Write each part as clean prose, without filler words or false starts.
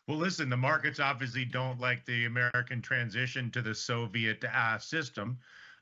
Well, listen, the markets obviously don't like the American transition to the Soviet system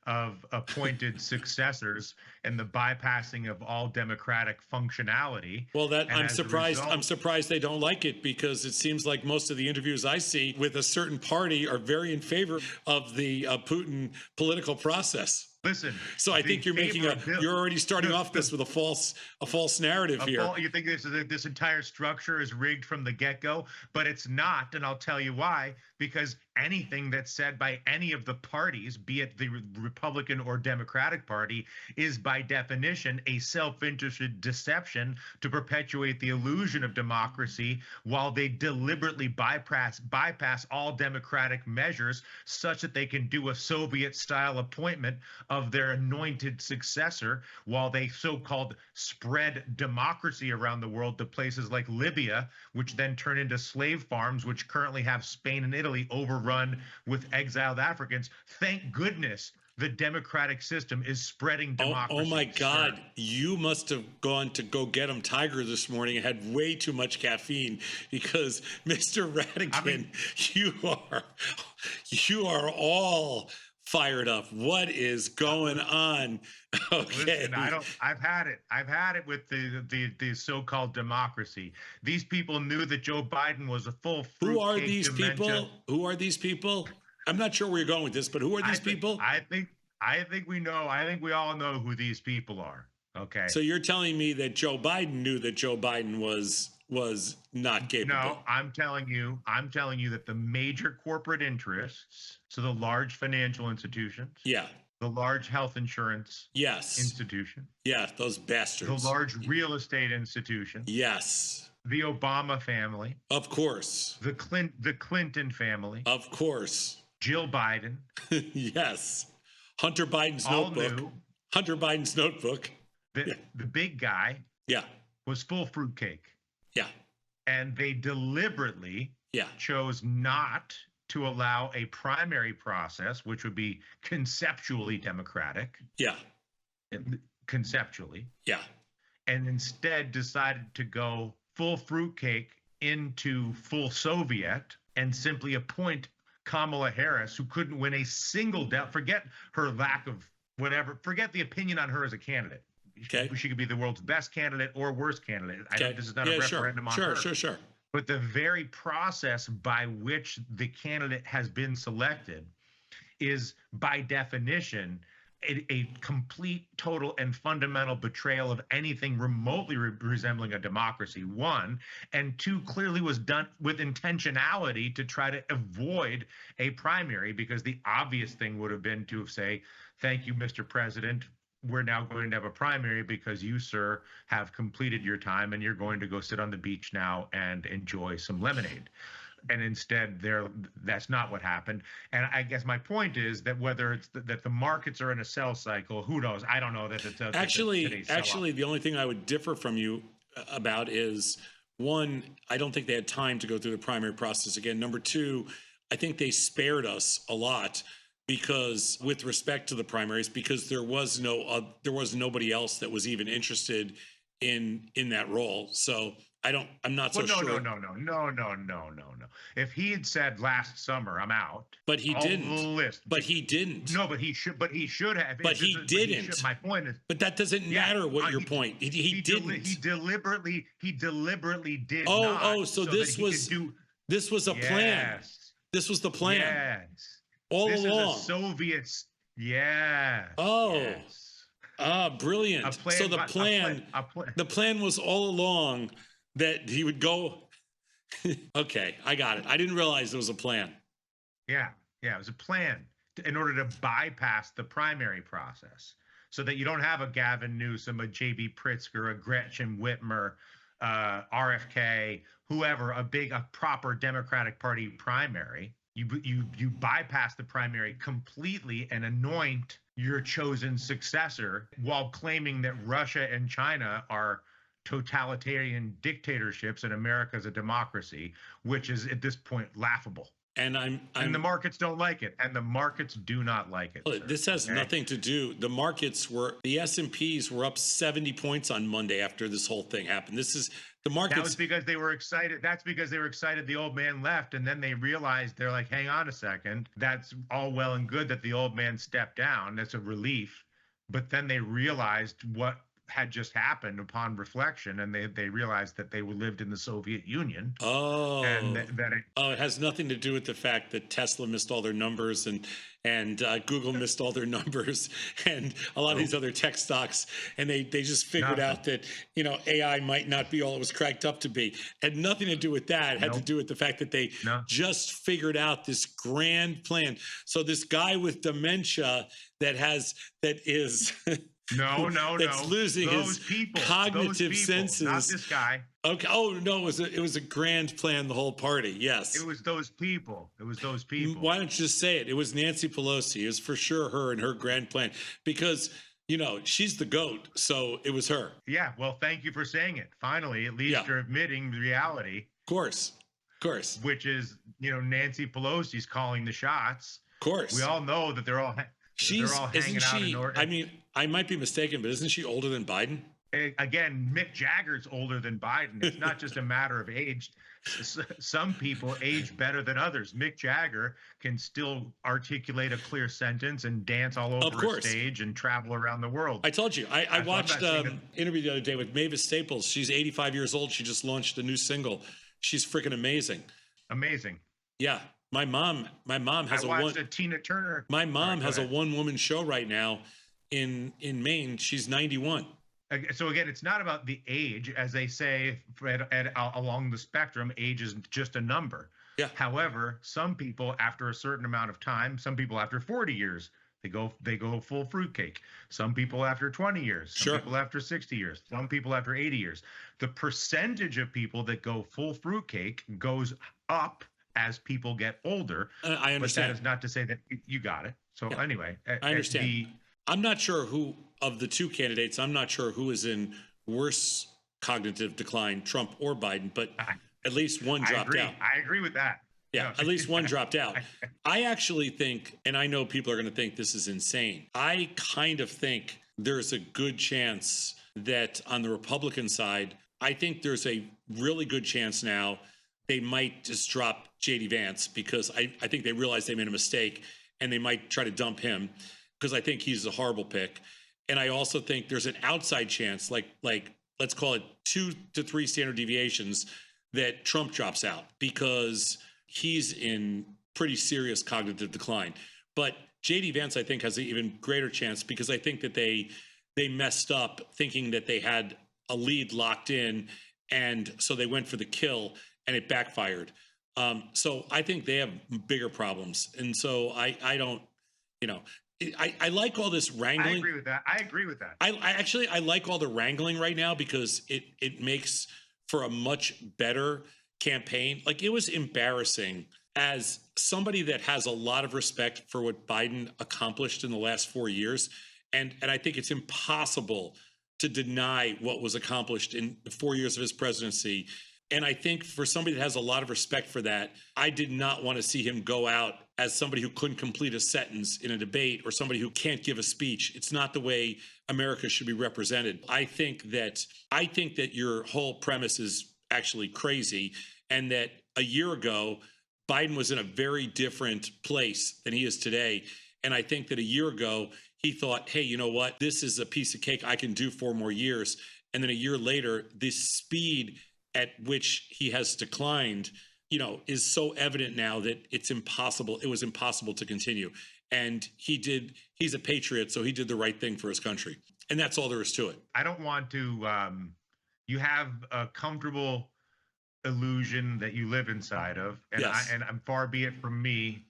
of appointed successors and the bypassing of all democratic functionality. Well, that And as a I'm result, surprised they don't like it, because it seems like most of the interviews I see with a certain party are very in favor of the Putin political process. listen, So I the think you're already starting off this with a false narrative here. You think this entire structure is rigged from the get-go, but it's not, and I'll tell you why. Because anything that's said by any of the parties, be it the Republican or Democratic Party, is by definition a self-interested deception to perpetuate the illusion of democracy, while they deliberately bypass all democratic measures such that they can do a Soviet-style appointment of their anointed successor, while they so-called spread democracy around the world to places like Libya, which then turn into slave farms, which currently have Spain and Italy overrun with exiled Africans. Thank goodness the democratic system is spreading democracy. Oh my God. Sir. You must have gone to go get him Tiger this morning and had way too much caffeine, because Mr. Radigan, I mean, you are all fired up. What is going on? Okay. Listen, I've had it with the so-called democracy. These people knew that Joe Biden was a full fruitcake. Who are these people? Who are these people? I'm not sure where you're going with this, but who are these people? I think we know. I think we all know who these people are. Okay. So you're telling me that Joe Biden knew that Joe Biden was not capable? No, I'm telling you that the major corporate interests, so the large financial institutions, yeah, the large health insurance, yes, institution, yeah, those bastards, the large real estate institution, yes, the Obama family, of course, the Clinton family, of course, Jill Biden, yes, Hunter Biden's notebook, Hunter Biden's notebook, the big guy, yeah, was full fruitcake. Yeah. And they deliberately chose not to allow a primary process, which would be conceptually democratic. Yeah. Conceptually. Yeah. And instead decided to go full fruitcake into full Soviet and simply appoint Kamala Harris, who couldn't win a single forget her lack of whatever, forget the opinion on her as a candidate. Okay. She could be the world's best candidate or worst candidate. I know this is not a referendum on her. Sure. But the very process by which the candidate has been selected is, by definition, a complete, total, and fundamental betrayal of anything remotely resembling a democracy, one. And two, clearly was done with intentionality to try to avoid a primary, because the obvious thing would have been to say, thank you, Mr. President. We're now going to have a primary because you, sir, have completed your time and you're going to go sit on the beach now and enjoy some lemonade. And instead, that's not what happened. And I guess my point is that whether it's that the markets are in a sell cycle, who knows? I don't know that it's actually the only thing I would differ from you about is, one, I don't think they had time to go through the primary process again. Number two, I think they spared us a lot, because with respect to the primaries, because there was nobody else that was even interested in that role. So I'm not so sure. No. If he had said last summer, I'm out. But he didn't. List. But he didn't. No, but he should have. But he didn't. My point is. But that doesn't matter what your point. He didn't. He deliberately did. So this was a plan. This was the plan. Yes. All this along. Is a Soviets. Yeah. Oh. Yes. Brilliant. So the plan was all along that he would go. Okay, I got it. I didn't realize there was a plan. Yeah, it was a plan in order to bypass the primary process, so that you don't have a Gavin Newsom, a J.B. Pritzker, a Gretchen Whitmer, RFK, whoever, a proper Democratic Party primary. You bypass the primary completely and anoint your chosen successor, while claiming that Russia and China are totalitarian dictatorships and America's a democracy, which is at this point laughable. And the markets don't like it, and the markets do not like it. Well, this has nothing to do. The S&Ps were up 70 points on Monday after this whole thing happened. The That was markets. because they were excited. That's because they were excited the old man left. And then they realized, they're like, hang on a second. That's all well and good that the old man stepped down. That's a relief. But then they realized what had just happened upon reflection. And they realized that they lived in the Soviet Union, and Oh, that it, oh, it has nothing to do with the fact that Tesla missed all their numbers and Google missed all their numbers and a lot of these nope, other tech stocks, and they just figured nothing. out that AI might not be all it was cracked up to be. It had nothing to do with that. It had to Nope, do with the fact that they no. just figured out this grand plan. So this guy with dementia that is No, no, that's no. losing his Those cognitive people, not senses. this guy. Okay. Oh no, it was a grand plan. The whole party. It Yes. was those people. It was those people. Why don't you just say it? It was Nancy Pelosi. It was for sure her and her grand plan because she's the goat. So it was her. Yeah. Well, thank you for saying it. Finally, at least Yeah. you're admitting the reality, Of course. Of course. which is, Nancy Pelosi's calling the shots. Of course. We all know that they're all Isn't hanging out in she? order. I mean, I might be mistaken, but isn't she older than Biden? Again, Mick Jagger's older than Biden. It's not just a matter of age. Some people age better than others. Mick Jagger can still articulate a clear sentence and dance all Of over a course. stage and travel around the world. I told you. I I'm not watched saying that. interview the other day with Mavis Staples. She's 85 years old. She just launched a new single. She's freaking amazing. Amazing. Yeah. My mom has I watched a Tina Turner. my mom Go has a ahead. one-woman show right now in Maine. She's 91. So again, it's not about the age, as they say along the spectrum. Age is just a number. Yeah. However, some people after a certain amount of time, some people after 40 years, they go full fruitcake. Some people after 20 years, some Sure. people after 60 years, some people after 80 years. The percentage of people that go full fruitcake goes up as people get older. I But that understand. is not to say that you got it. So Yeah. anyway, I understand. I'm not sure who of the two candidates. I'm not sure who is in worse cognitive decline, Trump or Biden. But at least one I dropped agree. out. I agree with that. Yeah, No. at least one dropped out. I actually think, and I know people are going to think this is insane. I kind of think there's a good chance that on the Republican side, I think there's a really good chance now they might just drop JD Vance because I think they realize they made a mistake and they might try to dump him because I think he's a horrible pick. And I also think there's an outside chance, like let's call it 2 to 3 standard deviations, that Trump drops out because he's in pretty serious cognitive decline. But JD Vance, I think, has an even greater chance because I think that they messed up thinking that they had a lead locked in, and so they went for the kill and it backfired. So I think they have bigger problems, and so I don't, I like all this wrangling. I agree with that. I agree with that. I like all the wrangling right now because it makes for a much better campaign. Like, it was embarrassing as somebody that has a lot of respect for what Biden accomplished in the last 4 years. And I think it's impossible to deny what was accomplished in the 4 years of his presidency. And I think for somebody that has a lot of respect for that, I did not want to see him go out as somebody who couldn't complete a sentence in a debate or somebody who can't give a speech. It's not the way America should be represented. I think that your whole premise is actually crazy, and that a year ago, Biden was in a very different place than he is today. And I think that a year ago, he thought, hey, you know what? This is a piece of cake I can do 4 more years. And then a year later, this speed at which he has declined, is so evident now that it's impossible. It was impossible to continue. And he's a patriot, so he did the right thing for his country. And that's all there is to it. I don't want to, you have a comfortable illusion that you live inside of. And Yes. I'm far be it from me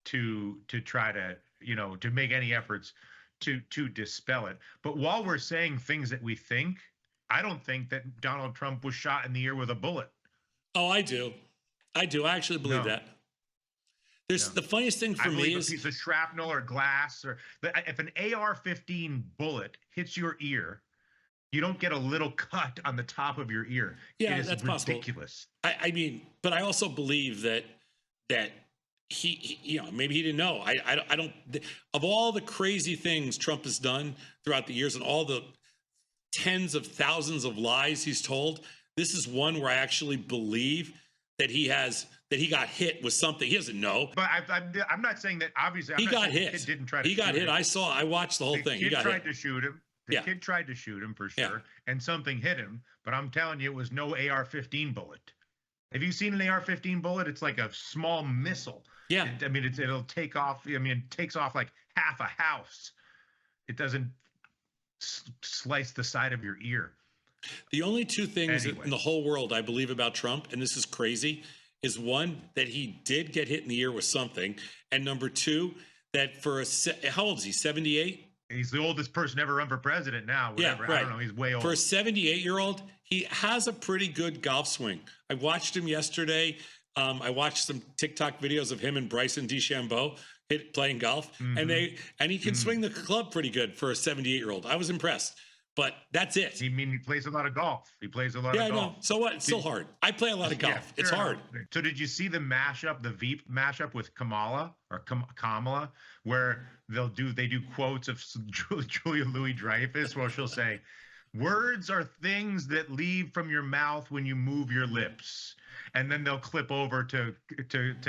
to try to, to make any efforts to dispel it. But while we're saying things that we think, I don't think that Donald Trump was shot in the ear with a bullet. Oh, I do. I actually believe No. that. There's the funniest thing for I me believe is a piece of shrapnel or glass, or if an AR-15 bullet hits your ear, you don't get a little cut on the top of your ear. Yeah, it is that's possible. ridiculous. I mean, but I also believe that he maybe he didn't know. I don't, of all the crazy things Trump has done throughout the years and all the tens of thousands of lies he's told, This is one where I actually believe that he got hit with something. He doesn't know. But I'm not saying that. Obviously, He got hit. The kid didn't try to. He got hit. Him. I watched the whole thing. The He kid got tried hit. to shoot him. The kid tried to shoot him for sure, and something hit him. But I'm telling you, it was no AR-15 bullet. Have you seen an AR-15 bullet? It's like a small missile. Yeah. I mean, it'll take off. I mean, it takes off like half a house. It doesn't slice the side of your ear. The only two things in the whole world I believe about Trump, and this is crazy, is one, that he did get hit in the ear with something, and number two, that for how old is he? 78? He's the oldest person ever run for president now. Whatever. Yeah, right. I don't know. He's way old. For a 78-year-old, he has a pretty good golf swing. I watched him yesterday. I watched some TikTok videos of him and Bryson DeChambeau playing golf, and he can swing the club pretty good for a 78-year-old. I was impressed. But that's it. He plays a lot of golf. He plays a lot of golf. Yeah, I know. So what? It's still hard. I play a lot of golf. Yeah, it's hard. So did you see the mashup, the Veep mashup with Kamala or Kamala, where they do quotes of Julia Louis-Dreyfus, where she'll say, "Words are things that leave from your mouth when you move your lips," and then they'll clip over to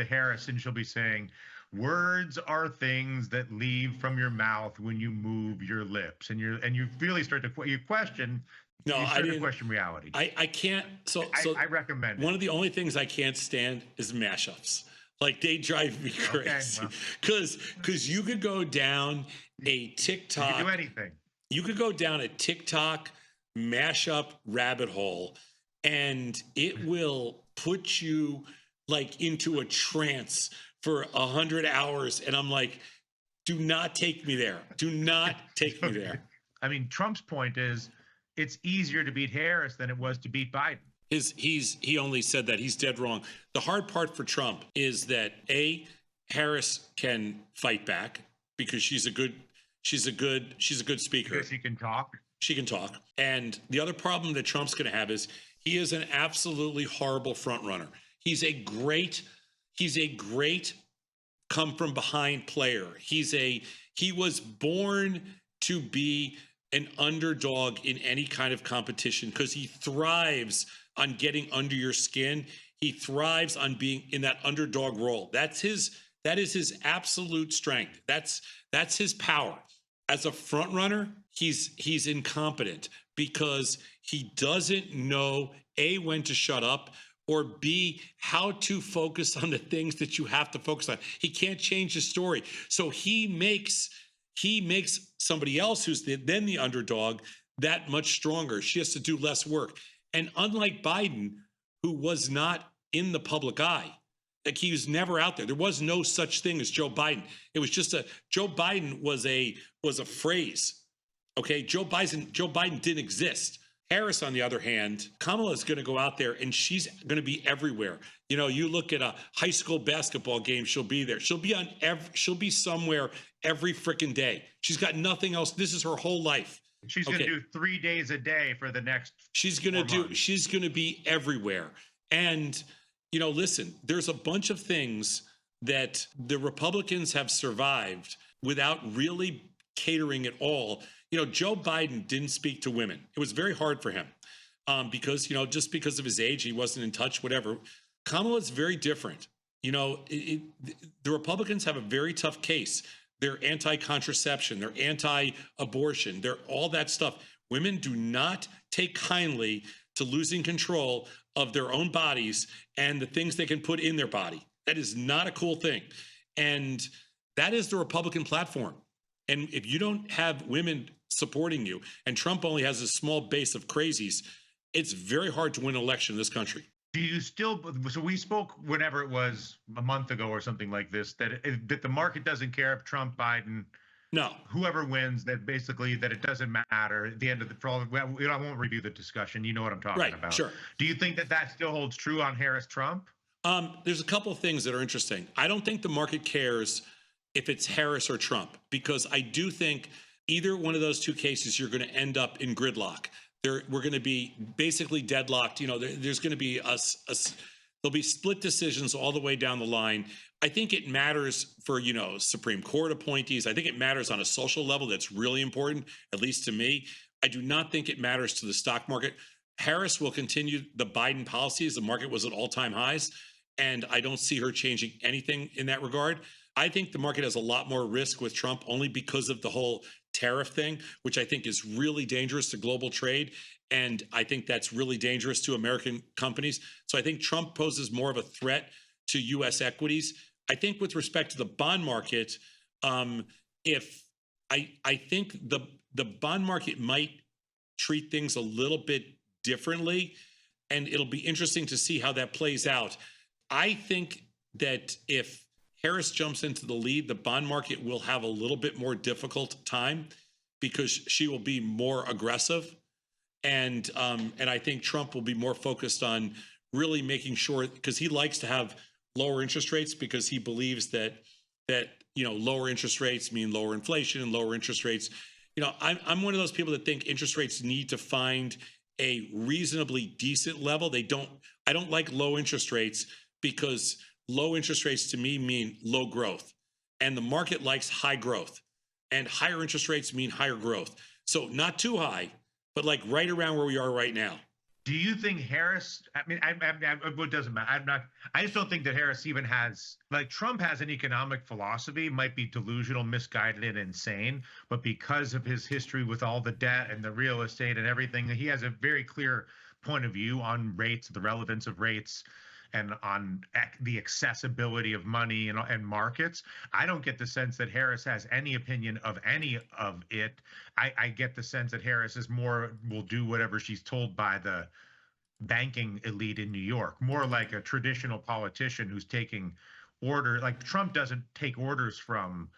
Harris, and she'll be saying, "Words are things that leave from your mouth when you move your lips," and you really start to question. No, I didn't question reality. I can't. So I recommend one of the only things I can't stand is mashups. Like, they drive me crazy because you could go down a TikTok. You can do anything. You could go down a TikTok mashup rabbit hole, and it will put you like into a trance for 100 hours. And I'm like, do not take me there. Do not take me there. I mean, Trump's point is it's easier to beat Harris than it was to beat Biden. He only said that. He's dead wrong. The hard part for Trump is that Harris can fight back because she's a good speaker. Because she can talk. She can talk. And the other problem that Trump's going to have is he is an absolutely horrible front runner. He's a great come from behind player. He was born to be an underdog in any kind of competition because he thrives on getting under your skin. He thrives on being in that underdog role. That is his absolute strength. That's his power. As a front runner, he's incompetent because he doesn't know A, when to shut up, or B, how to focus on the things that you have to focus on. He can't change his story. So he makes somebody else who's then the underdog that much stronger. She has to do less work. And unlike Biden, who was not in the public eye, like, he was never out there. There was no such thing as Joe Biden. It was just Joe Biden was a phrase. Okay, Joe Biden didn't exist. Harris, on the other hand, Kamala is going to go out there and she's going to be everywhere. You know, you look at a high school basketball game, she'll be there. She'll be somewhere every freaking day. She's got nothing else. This is her whole life. She's going to do 3 days a day for the next. She's going to be everywhere. And, you know, listen, there's a bunch of things that the Republicans have survived without really catering at all. You know, Joe Biden didn't speak to women. It was very hard for him because, you know, just because of his age, he wasn't in touch, whatever. Kamala's very different. You know, the Republicans have a very tough case. They're anti-contraception. They're anti-abortion. They're all that stuff. Women do not take kindly to losing control of their own bodies and the things they can put in their body. That is not a cool thing. And that is the Republican platform. And if you don't have women supporting you, and Trump only has a small base of crazies, it's very hard to win an election in this country. Do you still? So we spoke whenever it was a month ago or something like this, that the market doesn't care if Trump, Biden, no, whoever wins, that basically that it doesn't matter at the end of the. I won't review the discussion. You know what I'm talking about. Sure. Do you think that still holds true on Harris-Trump? There's a couple of things that are interesting. I don't think the market cares if it's Harris or Trump, because I do think either one of those two cases, you're going to end up in gridlock. We're going to be basically deadlocked. You know, there's going to be there'll be split decisions all the way down the line. I think it matters for, you know, Supreme Court appointees. I think it matters on a social level. That's really important, at least to me. I do not think it matters to the stock market. Harris will continue the Biden policies. The market was at all-time highs, and I don't see her changing anything in that regard. I think the market has a lot more risk with Trump only because of the whole tariff thing, which I think is really dangerous to global trade. And I think that's really dangerous to American companies. So I think Trump poses more of a threat to U.S. equities. I think with respect to the bond market, if I think the bond market might treat things a little bit differently, and it'll be interesting to see how that plays out. I think that if Harris jumps into the lead, the bond market will have a little bit more difficult time because she will be more aggressive, and I think Trump will be more focused on really making sure, because he likes to have lower interest rates because he believes that lower interest rates mean lower inflation, and lower interest rates. I'm one of those people that think interest rates need to find a reasonably decent level. I don't like low interest rates because low interest rates to me mean low growth, and the market likes high growth, and higher interest rates mean higher growth. So not too high, but like right around where we are right now. Do you think Harris? I mean, it doesn't matter. I just don't think that Harris even has, like, Trump has an economic philosophy, might be delusional, misguided, and insane, but because of his history with all the debt and the real estate and everything, he has a very clear point of view on rates, the relevance of rates, and on the accessibility of money and markets. I don't get the sense that Harris has any opinion of any of it. I get the sense that Harris is will do whatever she's told by the banking elite in New York, more like a traditional politician who's taking orders. Like, Trump doesn't take orders from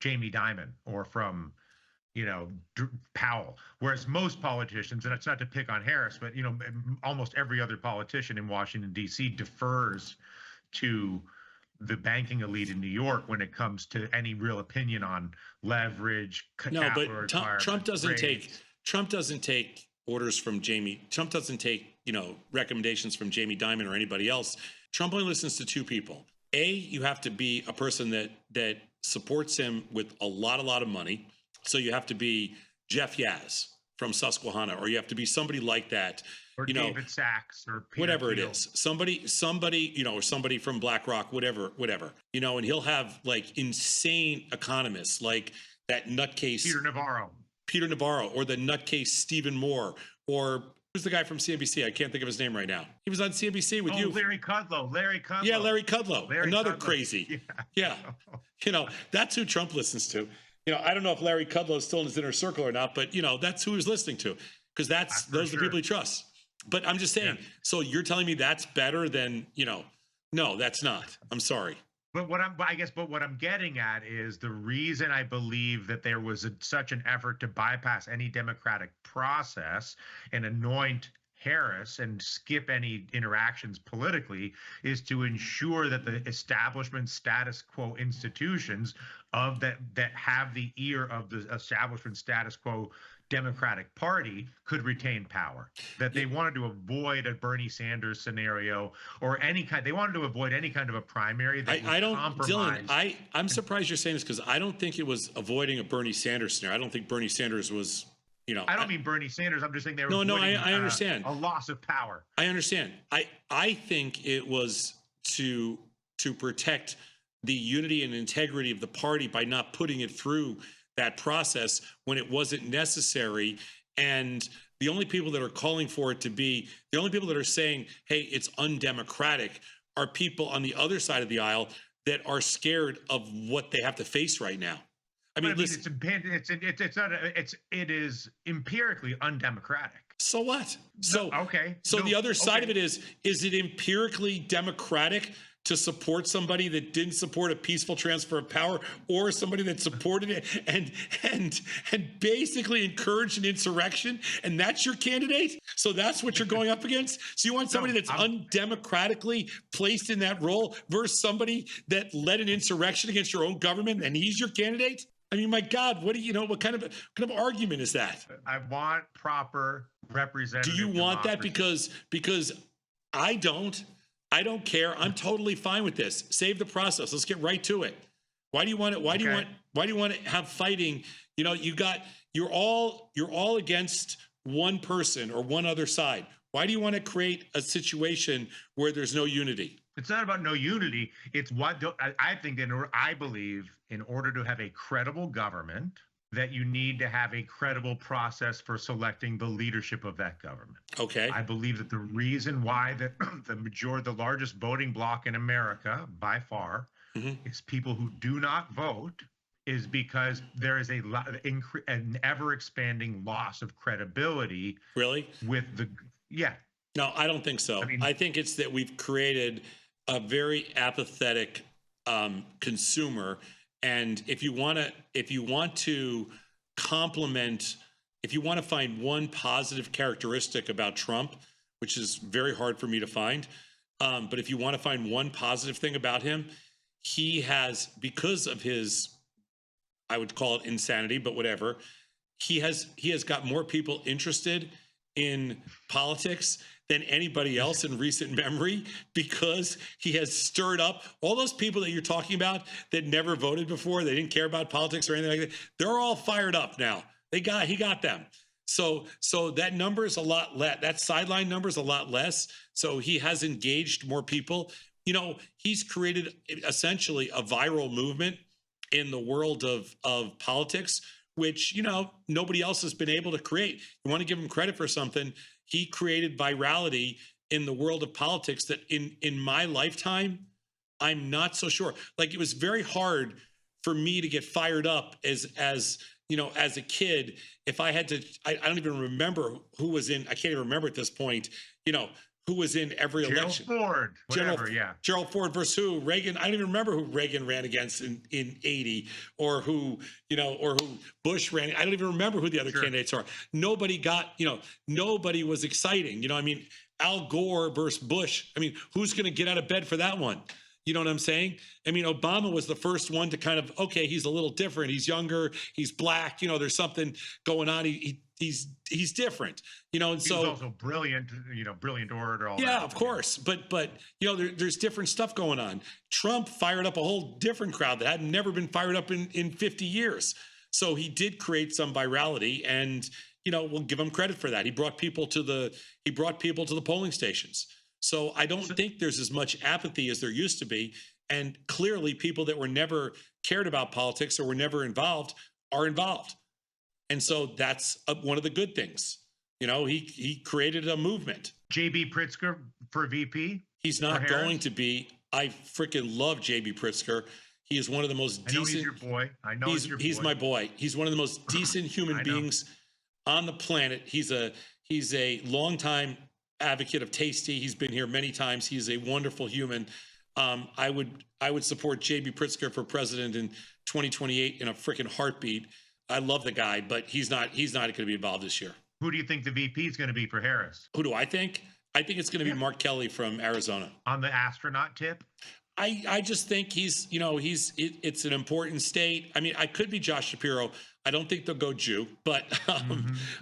Jamie Dimon or from Powell, whereas most politicians, and it's not to pick on Harris, but almost every other politician in Washington, D.C. defers to the banking elite in New York when it comes to any real opinion on leverage. No, but Trump doesn't take orders from Jamie. Trump doesn't take recommendations from Jamie Dimon or anybody else. Trump only listens to two people. You have to be a person that supports him with a lot of money. So you have to be Jeff Yaz from Susquehanna, or you have to be somebody like that, or David Sachs, or Peter whatever Thiel. It is. Somebody, or somebody from BlackRock, whatever. And he'll have like insane economists like that nutcase Peter Navarro, or the nutcase Stephen Moore, or who's the guy from CNBC? I can't think of his name right now. He was on CNBC with you. Larry Kudlow. Yeah, Larry Kudlow. Another crazy. Yeah. That's who Trump listens to. I don't know if Larry Kudlow is still in his inner circle or not, but that's who he's listening to, because those are the people he trusts. But I'm just saying, So you're telling me that's better than, no, that's not. I'm sorry. But what I'm getting at is the reason I believe that there was such an effort to bypass any democratic process and anoint Harris and skip any interactions politically is to ensure that the establishment status quo institutions that have the ear of the establishment status quo Democratic Party could retain power. That they wanted to avoid a Bernie Sanders scenario or they wanted to avoid any kind of a primary that I don't, Dylan, I'm surprised you're saying this, because I don't think it was avoiding a Bernie Sanders scenario. I don't think Bernie Sanders was, I don't mean Bernie Sanders. I'm just saying they were I understand. A loss of power. I understand. I think it was to protect the unity and integrity of the party by not putting it through that process when it wasn't necessary. And the only people that are calling for it to be, the only people that are saying, hey, it's undemocratic, are people on the other side of the aisle that are scared of what they have to face right now. Listen, it is empirically undemocratic. So what? So okay. So the other side of it is it empirically democratic to support somebody that didn't support a peaceful transfer of power, or somebody that supported it and basically encouraged an insurrection, and that's your candidate? So that's what you're going up against? So you want somebody that's undemocratically placed in that role versus somebody that led an insurrection against your own government, and he's your candidate? I mean, my God, what kind of argument is that? I want proper representative. Do you want that? Because I don't care. I'm totally fine with this. Save the process. Let's get right to it. Why do you want it? Why do you want to have fighting? You're all against one person or one other side. Why do you want to create a situation where there's no unity? It's not about no unity. It's what I think. I believe in order to have a credible government, that you need to have a credible process for selecting the leadership of that government. Okay. I believe that the reason why that the largest voting bloc in America by far is people who do not vote is because there is an ever expanding loss of credibility. Really? With the yeah. No, I don't think so. I think it's that we've created a very apathetic consumer, and if you want to compliment, if you want to find one positive characteristic about Trump, which is very hard for me to find, but if you want to find one positive thing about him, he has, because of his, I would call it insanity, but whatever, he has got more people interested in politics than anybody else in recent memory, because he has stirred up all those people that you're talking about that never voted before. They didn't care about politics or anything like that. They're all fired up now. He got them. So that number is a lot less. That sideline number is a lot less. So he has engaged more people. You know, he's created essentially a viral movement in the world of politics, which, you know, nobody else has been able to create. You want to give him credit for something. He created virality in the world of politics that in my lifetime, I'm not so sure. Like, it was very hard for me to get fired up as you know, as a kid. If I had to, I don't even remember who was in, I can't even remember at this point, you know, who was in every election. Ford, whatever, Gerald Ford versus who? Reagan. I don't even remember who Reagan ran against in 80, or who, you know, or who Bush ran. I don't even remember who the other candidates are. Nobody got, you know, nobody was exciting. You know, I mean, Al Gore versus Bush. I mean, who's going to get out of bed for that one? You know what I'm saying? I mean, Obama was the first one to kind of, okay, he's a little different. He's younger. He's black. You know, there's something going on. He's different. You know, and he's also brilliant. You know, brilliant orator. Yeah, of course. But you know, there's different stuff going on. Trump fired up a whole different crowd that had never been fired up in 50 years. So he did create some virality, and you know, we'll give him credit for that. He brought people to the polling stations. So I don't think there's as much apathy as there used to be. And clearly people that were never cared about politics or were never involved are involved. And so that's one of the good things. You know, he created a movement. J.B. Pritzker for VP? He's not going to be. I freaking love J.B. Pritzker. He is one of the most decent. I know he's your boy. I know he's your boy. He's my boy. He's one of the most decent human beings on the planet. He's a longtime advocate of Tasty. He's been here many times. He's a wonderful human. I would support J.B. Pritzker for president in 2028 in a freaking heartbeat. I love the guy, but he's not going to be involved this year. Who do you think the VP is going to be for Harris? Who do I think? I think it's going to be Mark Kelly from Arizona. On the astronaut tip? I just think it's an important state. I mean, I could be Josh Shapiro. I don't think they'll go Jew, but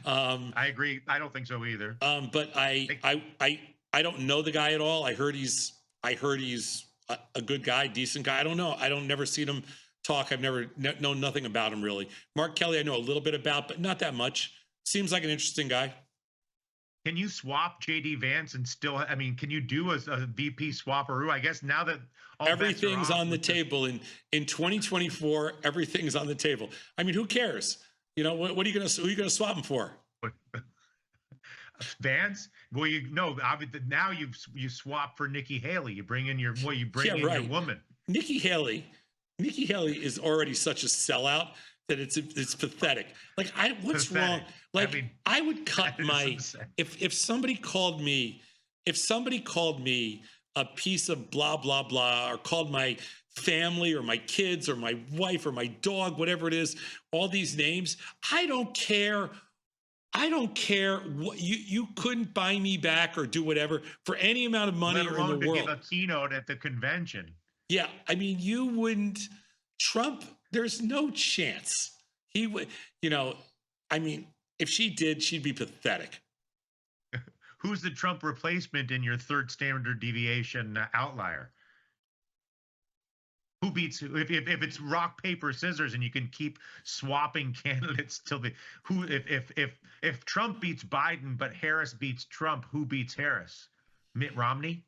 I agree. I don't think so either. But I don't know the guy at all. I heard he's a good guy, decent guy. I don't know. I don't never seen him talk. I've never known nothing about him really. Mark Kelly, I know a little bit about, but not that much. Seems like an interesting guy. Can you swap JD Vance and still? I mean, can you do a VP swapperoo? I guess now that everything's on the table in 2024, everything's on the table. I mean, who cares? You know, who are you going to swap him for? Vance? Well, now you swap for Nikki Haley. You bring in your your woman. Nikki Haley is already such a sellout that it's pathetic. Like, what's pathetic. Wrong? Like, I mean, I would cut my if somebody called me a piece of blah blah blah, or called my family or my kids or my wife or my dog, whatever it is, all these names, I don't care. I don't care what you couldn't buy me back or do whatever for any amount of money or in the world. To give a keynote at the convention. Yeah, I mean, you wouldn't. Trump, there's no chance he would. You know, I mean, if she did, she'd be pathetic. Who's the Trump replacement in your third standard deviation outlier? who beats who. If it's rock paper scissors and you can keep swapping candidates till the who if Trump beats Biden but Harris beats Trump, who beats Harris? Mitt Romney?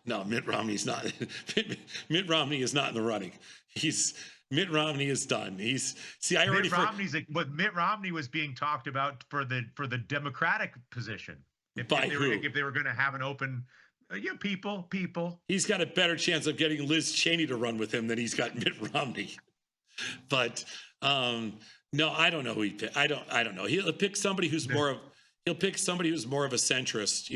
No, Mitt Romney's not. Mitt Romney is not in the running. Mitt Romney is done. I already. But Mitt Romney was being talked about for the Democratic position. If they were going to have an open, people. He's got a better chance of getting Liz Cheney to run with him than he's got Mitt Romney. But no, I don't know who he pick. I don't know. He'll pick somebody who's more of a centrist,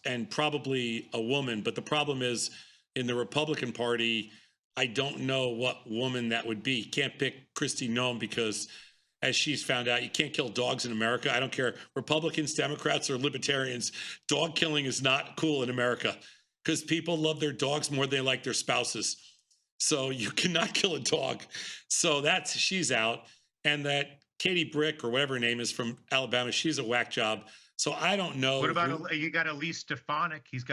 and probably a woman. But the problem is, in the Republican Party, I don't know what woman that would be. You can't pick Kristi Noem because, as she's found out, you can't kill dogs in America. I don't care, Republicans, Democrats, or Libertarians. Dog killing is not cool in America because people love their dogs more than they like their spouses. So you cannot kill a dog. So she's out. And that Katie Brick, or whatever her name is, from Alabama, she's a whack job. So I don't know. What about you got Elise Stefanik? She's a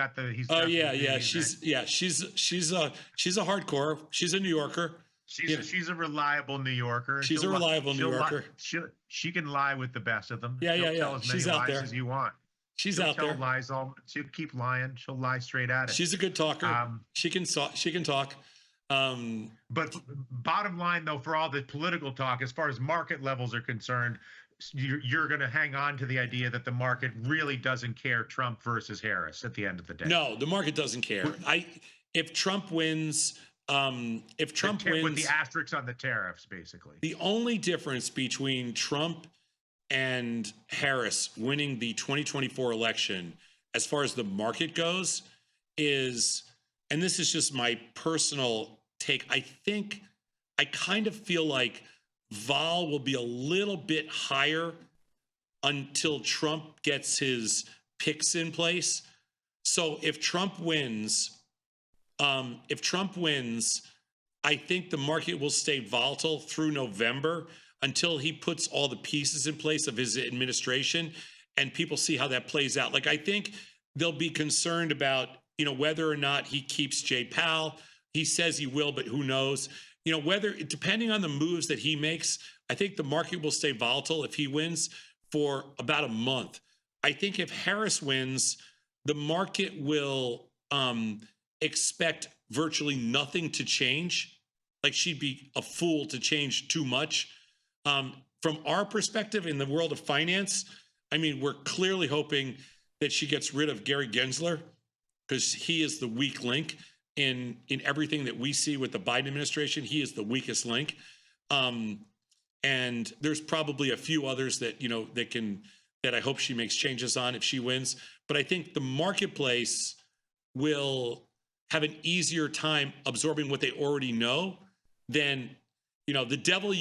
hardcore. She's a New Yorker. She's a reliable New Yorker. She's a reliable New Yorker. She can lie with the best of them. Yeah. Tell as many lies as you want. She's out there. She'll keep lying. She'll lie straight at it. She's a good talker. She can talk. But bottom line, though, for all the political talk, as far as market levels are concerned, you're going to hang on to the idea that the market really doesn't care Trump versus Harris at the end of the day. No, the market doesn't care. If Trump wins, with the asterisks on the tariffs, basically. The only difference between Trump and Harris winning the 2024 election, as far as the market goes, is, and this is just my personal take, I kind of feel like vol will be a little bit higher until Trump gets his picks in place. So if Trump wins, I think the market will stay volatile through November until he puts all the pieces in place of his administration and people see how that plays out. Like, I think they'll be concerned about, whether or not he keeps Jay Powell. He says he will, but who knows? Depending on the moves that he makes, I think the market will stay volatile if he wins for about a month. I think if Harris wins, the market will expect virtually nothing to change. Like, she'd be a fool to change too much. From our perspective in the world of finance, we're clearly hoping that she gets rid of Gary Gensler because he is the weak link. In everything that we see with the Biden administration, he is the weakest link. And there's probably a few others that I hope she makes changes on if she wins. But I think the marketplace will have an easier time absorbing what they already know than, the devil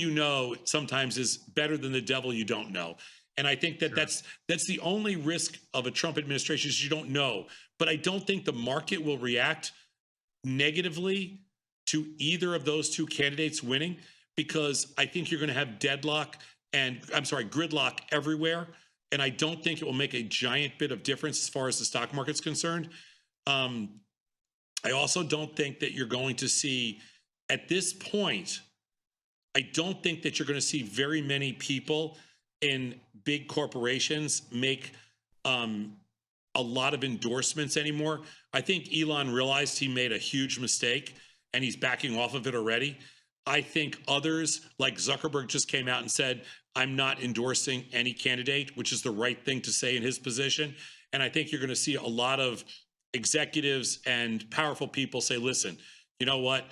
sometimes is better than the devil you don't know. And I think that that's the only risk of a Trump administration is you don't know. But I don't think the market will react negatively to either of those two candidates winning, because I think you're going to have gridlock everywhere. And I don't think it will make a giant bit of difference as far as the stock market's concerned. I also don't think that you're going to see, at this point, I don't think that you're going to see very many people in big corporations make a lot of endorsements anymore. I think Elon realized he made a huge mistake and he's backing off of it already. I think others, like Zuckerberg, just came out and said, I'm not endorsing any candidate, which is the right thing to say in his position. And I think you're going to see a lot of executives and powerful people say, listen, you know what?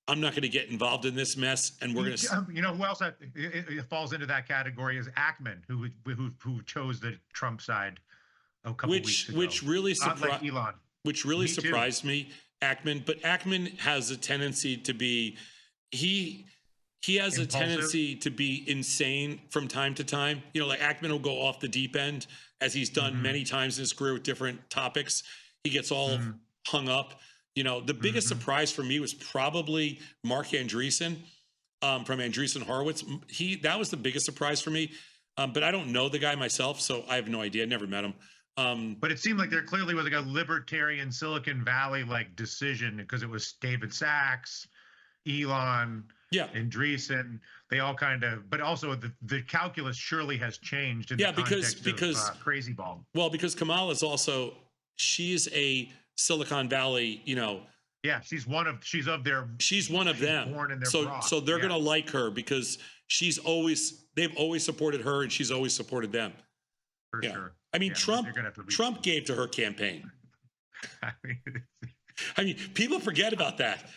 I'm not going to get involved in this mess. And we're going to, who else it falls into that category is Ackman, who chose the Trump side a couple weeks ago. Which really surprised Elon. Which really surprised me, Ackman. But Ackman has a tendency to be, he has impulsive. A tendency to be insane from time to time. Like Ackman will go off the deep end, as he's done many times in his career with different topics. He gets all hung up. The biggest surprise for me was probably Mark Andreessen from Andreessen Horowitz. That was the biggest surprise for me. But I don't know the guy myself, so I have no idea. Never met him. But it seemed like there clearly was like a libertarian Silicon Valley like decision because it was David Sachs, Elon, yeah, Andreessen. They all kind of, but also the calculus surely has changed in the yeah, context because of Crazy Ball. well, because Kamala is also, she's a Silicon Valley, Yeah, she's one of them. Born in their broth. So they're gonna like her because they've always supported her and she's always supported them. For sure. I mean, Trump gave to her campaign. I mean, people forget about that.